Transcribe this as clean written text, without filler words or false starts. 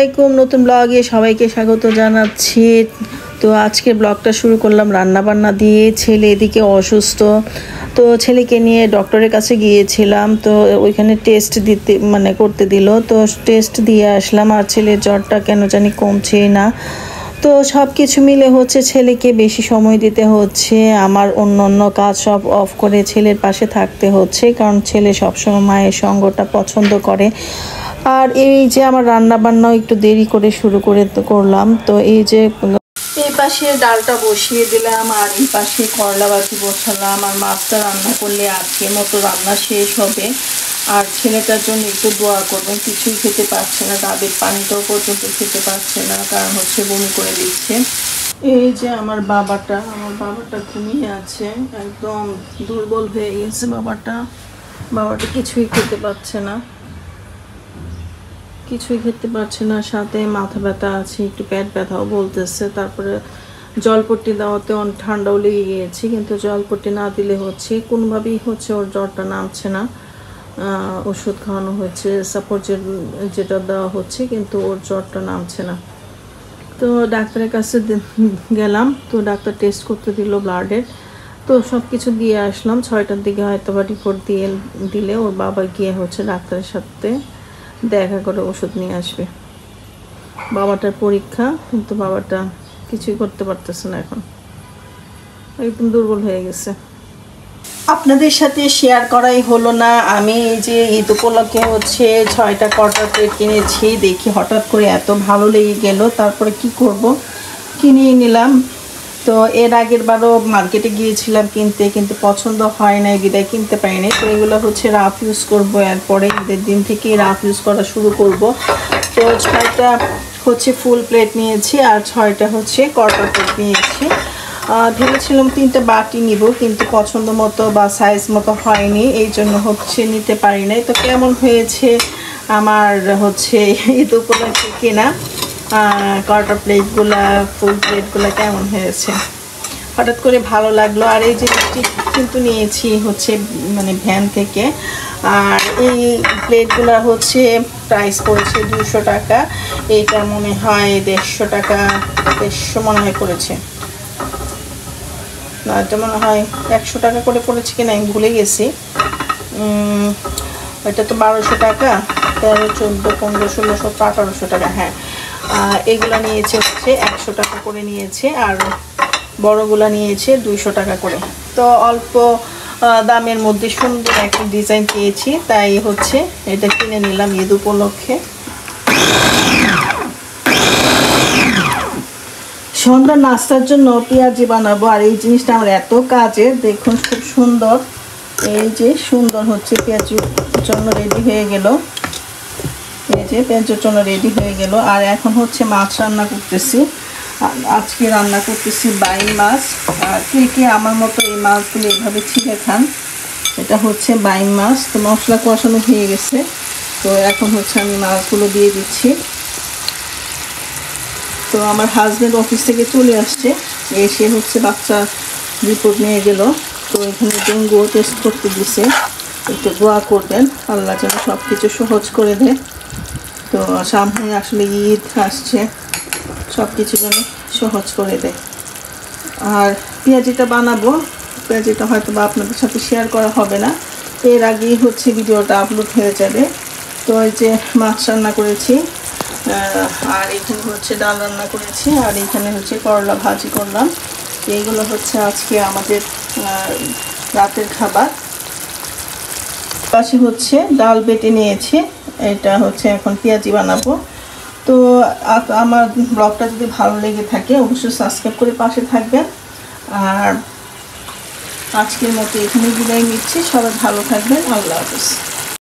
আলাইকুম, নতুন ব্লগে সবাইকে স্বাগত জানাচ্ছি। তো আজকে ব্লগটা শুরু করলাম রান্না বান্না দিয়ে। ছেলে এদিকে অসুস্থ, তো ছেলেকে নিয়ে ডক্টরের কাছে গিয়েছিলাম। তো ওইখানে টেস্ট দিতে করতে দিল, তো টেস্ট দিয়ে আসলাম। আর ছেলের জ্বরটা কেন জানি কমছেই না। তো সব কিছু মিলে হচ্ছে ছেলেকে বেশি সময় দিতে হচ্ছে, আমার অন্য কাজ সব অফ করে ছেলের পাশে থাকতে হচ্ছে, কারণ ছেলে সবসময় মায়ের সঙ্গটা পছন্দ করে। আর এই যে আমার রান্না বান্নাও একটু দেরি করে শুরু করলাম। তো এই যে এই পাশে ডালটা বসিয়ে দিলাম, আর এই পাশে করলা ভাজি বসালাম। আর মাছটা রান্না করলে আজকের মতো রান্না শেষ হবে। আর ছেলেটার জন্য একটু দোয়া করবেন, কিছুই খেতে পারছে না, ডাবের পানিটাও পর্যন্ত খেতে পারছে না, কারণ হচ্ছে বমি করে দিচ্ছে। এই যে আমার বাবাটা ঘুমিয়ে আছে, একদম দুর্বল হয়ে গেছে বাবাটা কিছুই খেতে পারছে না, সাথে মাথা ব্যথা আছে, একটু পেট ব্যথাও বলতেছে। তারপরে জলপট্টি দেওয়াতে অনেক ঠান্ডাও লেগে গিয়েছে, কিন্তু জলপট্টি না দিলে হচ্ছে কোনোভাবেই হচ্ছে ওর জ্বরটা নামছে না। ওষুধ খাওয়ানো হচ্ছে, সাপোর্ট যেটা দেওয়া হচ্ছে, কিন্তু ওর জ্বরটা নামছে না। তো ডাক্তারের কাছে গেলাম, তো ডাক্তার টেস্ট করতে দিল ব্লাডের। তো সব কিছু দিয়ে আসলাম। 6টার দিকে হয়তো বা রিপোর্ট দিলে ওর বাবা গিয়ে হচ্ছে ডাক্তারের সাথে দেখা করে ওষুধ নিয়ে আসবে। বাবাটার পরীক্ষা, কিন্তু বাবাটা কিছুই করতে পারতেছে না, এখন একদম দুর্বল হয়ে গেছে। আপনাদের সাথে শেয়ার করাই হলো না। আমি এই যে ঈদ উপলক্ষে হচ্ছে 6টা কটার প্লেট কিনেছি, দেখি হঠাৎ করে এত ভালো লেগে গেল, তারপরে কি করব, কিনে নিলাম। তো এর আগের বারও মার্কেটে গিয়েছিলাম কিনতে, কিন্তু পছন্দ হয় নাই, বিদায় কিনতে পারি নাই। তো এগুলো হচ্ছে রাফ ইউজ করবো, এরপরে ঈদের দিন থেকেই রাফ ইউজ করা শুরু করব। তো 6টা হচ্ছে ফুল প্লেট নিয়েছি, আর 6টা হচ্ছে কোয়ার্টার প্লেট নিয়েছি। ভেবেছিলাম 3টা বাটি নিব, কিন্তু পছন্দ মতো বা সাইজ মতো হয়নি, এই জন্য হচ্ছে নিতে পারি নাই। তো কেমন হয়েছে আমার হচ্ছে ঈদ উপলক্ষে কেনা কোয়ার্টার প্লেটগুলা, ফুল প্লেটগুলা কেমন হয়েছে, হঠাৎ করে ভালো লাগলো। আর এই যে লিপস্টিক কিন্তু নিয়েছি হচ্ছে ভ্যান থেকে, আর এই প্লেটগুলা হচ্ছে প্রাইস পড়েছে 200 টাকা। এইটা মনে হয় 150 টাকা, 150 মনে হয় পড়েছে না, এটা মনে হয় 100 টাকা করে পড়েছে কিনা আমি ভুলে গেছি। এটা তো 1200 টাকা, 13, 14, 15, 16, 17, 1800 টাকা। হ্যাঁ, এগুলা নিয়েছে হচ্ছে 100 টাকা করে নিয়েছে, আর বড়গুলা নিয়েছে 200 টাকা করে। তো অল্প দামের মধ্যে সুন্দর একটা ডিজাইন পেয়েছি, তাই হচ্ছে এটা কিনে নিলাম ঈদ উপলক্ষে। সন্ধ্যা নাস্তার জন্য পেঁয়াজি বানাবো, আর এই জিনিসটা আমার এত কাজের, দেখুন খুব সুন্দর। এই যে সুন্দর হচ্ছে পেঁয়াজির জন্য রেডি হয়ে গেল, এই যে পেঁয়াজের জন্য রেডি হয়ে গেল। আর এখন হচ্ছে মাছ রান্না করতেছি। আজকে রান্না করতেছি বাইম মাছ। আর কে আমার মতো এই মাছগুলো এইভাবে ছিঁড়ে খান। এটা হচ্ছে বাইম মাছ। তো মশলা কষানো হয়ে গেছে, তো এখন হচ্ছে আমি মাছগুলো দিয়ে দিচ্ছি। তো আমার হাজব্যান্ড অফিস থেকে চলে আসছে, এসে হচ্ছে বাচ্চা রিপোর্ট নিয়ে গেল। তো এখানে ডেঙ্গু টেস্ট করতে দিছে, একটু দোয়া করবেন আল্লাহ যেন সব কিছু সহজ করে দেয়। তো সামনে আসলে ঈদ আসছে, সব কিছু যেন সহজ করে দেয়। আর পেঁয়াজিটা বানাবো, পেঁয়াজিটা হয়তো বা আপনাদের সাথে শেয়ার করা হবে না, এর আগেই হচ্ছে ভিডিওটা আপলোড হয়ে যাবে। তো এই যে মাছ রান্না করেছি, আর এখানে হচ্ছে ডাল রান্না করেছি, আর এখানে হচ্ছে করলা ভাজি করলাম। এইগুলো হচ্ছে আজকে আমাদের রাতের খাবার। পাশে হচ্ছে ডাল বেটে নিয়েছি, এটা হচ্ছে এখন পেঁয়াজি বানাবো। তো আমার ব্লগটা যদি ভালো লেগে থাকে অবশ্যই সাবস্ক্রাইব করে পাশে থাকবেন। আর আজকের মতো এখানে বিদায় নিচ্ছি, সবাই ভালো থাকবেন, আল্লাহ হাফেজ।